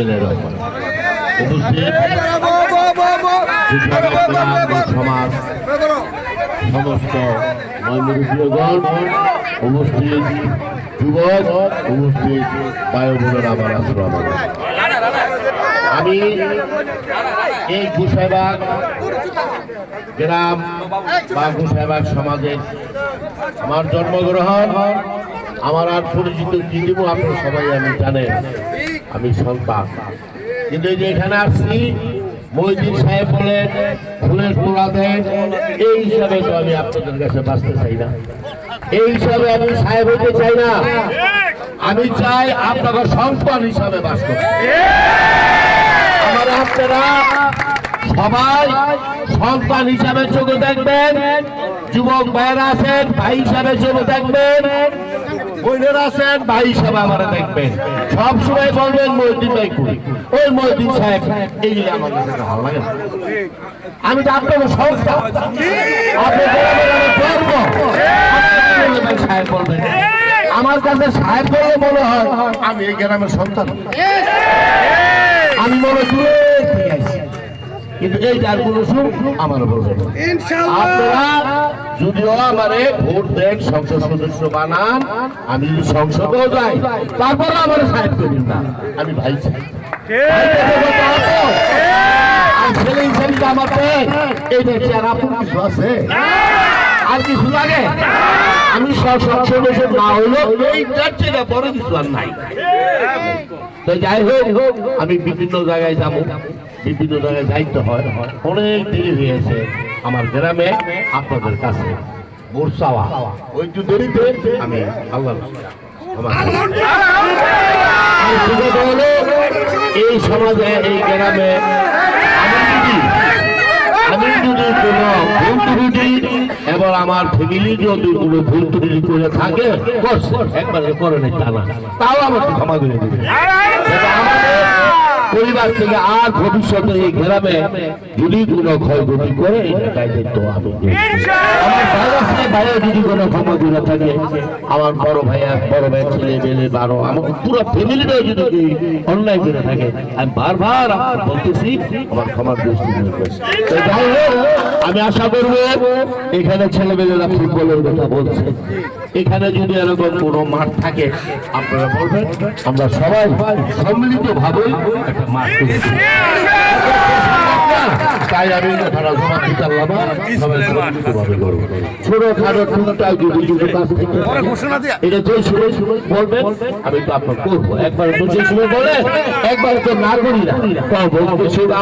ছেলেমেয়ের উপস্থিত সমাজ সমস্ত ময়মুরুবীয়গণ উপস্থিত যুবক উপস্থিত বায়ু বোনের আমার আশ্রম আমি এই গোসাইবাগ গ্রাম বা গোসাইবাগ সমাজের আমার জন্মগ্রহণ আমার আর পরিচিত দিদিমু আপনারা সবাই আমি জানেন আমি সন্তান কিন্তু এই যে এখানে আসছি মহিউদ্দিন সাহেব বলেন ফুলের তোড়া দেন এই হিসাবে তো আমি আপনাদের কাছে বাঁচতে চাই না এই হিসাবে আমি সাহেব হইতে চাই না আমি চাই আপনাকে সন্তান হিসাবে বাস করতে আমার আপনারা সবাই সন্তান হিসাবে চোখে দেখবেন যুবক ভাইয়েরা আছেন ভাই হিসাবে চোখে দেখবেন বোনেরা আছেন ভাই হিসাবে আমারা দেখবেন সব সময় বলবেন মহিউদ্দিন ভাই করি ওই মহিউদ্দিন সাহেব এইগুলি আমার কাছে ভালো লাগে আমি তো আপনাকে সন্তান সাহেব বলবেন আমার কাছে সাহেব বললে মনে হয় আমি এই গ্রামের সন্তান আমি মনে করি কিন্তু এইটা আর কোনো আমার বলবেন আপনারা যদিও আমারে ভোট দেন সংসদ সদস্য বানান আমি যদি সংসদেও যাই তারপরে আমার সাহেব করি না আমি ভাই চাই ছেলে হিসেবে আমার এইটা কি আর আপনার কিছু আছে আর কিছু লাগে আমি সংসদ সদস্য না হলেও এইটার চেয়ে বড় কিছু আর নাই তো যাই হোক আমি বিভিন্ন জায়গায় যাবো বিভিন্ন জায়গায় যাইতে হয় অনেক দেরি হয়েছে আমার গ্রামে আপনাদের কাছে ভোট চাওয়া ওই একটু দেরিতে আমি আল্লাহ এই সমাজে এই গ্রামে আমি যদি কোনো ভুল ত্রুটি এবং আমার ফ্যামিলি যদি কোনো ভুল ত্রুটি করে থাকে একবারে করে নেই তা না তাও আমাকে ক্ষমা করে দেবে পরিবার থেকে আর ভবিষ্যতে এই গ্রামে যদি কোনো ক্ষয়ক্ষতি করে এটা দায়িত্ব আমি আমার ভাইয়ের যদি কোনো ক্ষমা করে থাকে আমার বড় ভাইয়ের ছেলে মেয়ে বারো আমার পুরো ফ্যামিলিটাও যদি অন্যায় করে থাকে আমি বারবার বলতেছি আমার ক্ষমার দৃষ্টি যাই হোক আমি আশা করবো এখানে ছেলেমেয়েরা ফুটবলের কথা বলছে এখানে যদি এরকম কোনো মাঠ থাকে আপনারা বলবেন আমরা সবাই সম্মিলিত ভাবে একটা মাঠ তাই আমি খেলাধুলা দিতে ছোটখাটো টুকটাক এটা যে সময় বলবেন আমি তো আপনার করবো একবার যে সময় বলে একবার তো না করি না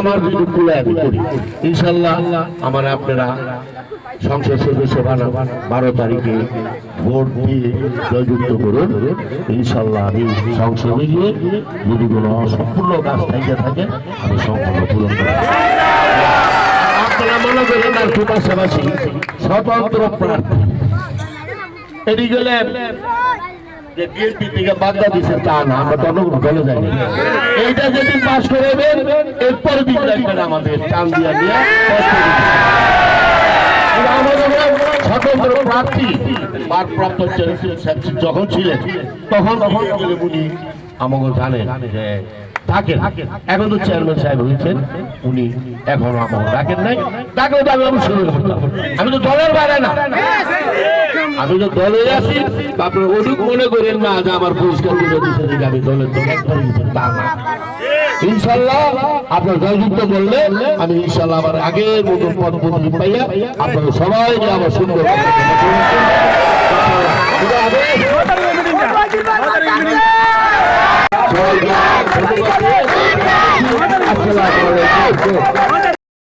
আমার যদি খুলে আমি করি ইনশাল্লাহ আমার আপনারা সংসদ সদস্য বানান 12 তারিখে ভোট দিয়ে জয়যুক্ত করুন ইনশাল্লাহ আমি সংসদে গিয়ে যদি কোনো সম্পূর্ণ কাজ থেকে থাকে আমি সম্পূর্ণ পূরণ করব আপনারা মনে করেন আর কি পাশাপাশি স্বতন্ত্র প্রার্থী এটি গেলে যে বিএনপি থেকে বাগদা দিচ্ছে তা না আমরা তো অন্য দলে যাইনি এইটা যদি পাশ করে দেবেন এরপর দিন লাগবেন আমাদের টান দিয়া নিয়ে স্বতন্ত্র প্রার্থী ভারপ্রাপ্ত যখন ছিলেন তখন উনি আমাকে জানেন যে থাকেন এখন তো চেয়ারম্যান সাহেব হয়েছেন উনি এখন আমাকে ডাকেন নাই ডাকলে তো আমি অবশ্যই আমি তো দলের বাইরে না আমি তো দলে আছি আপনার অধিক মনে করেন না যে আমার পরিষ্কার করে দিচ্ছে যে আমি দলের তা না ইনশাল্লাহ আপনার জয়যুক্ত বললে আমি ইনশাল্লাহ আমার আগের মতন পদ পদবি পাইয়া আপনারা সবাই আমার সুন্দর আসসালামু আলাইকুম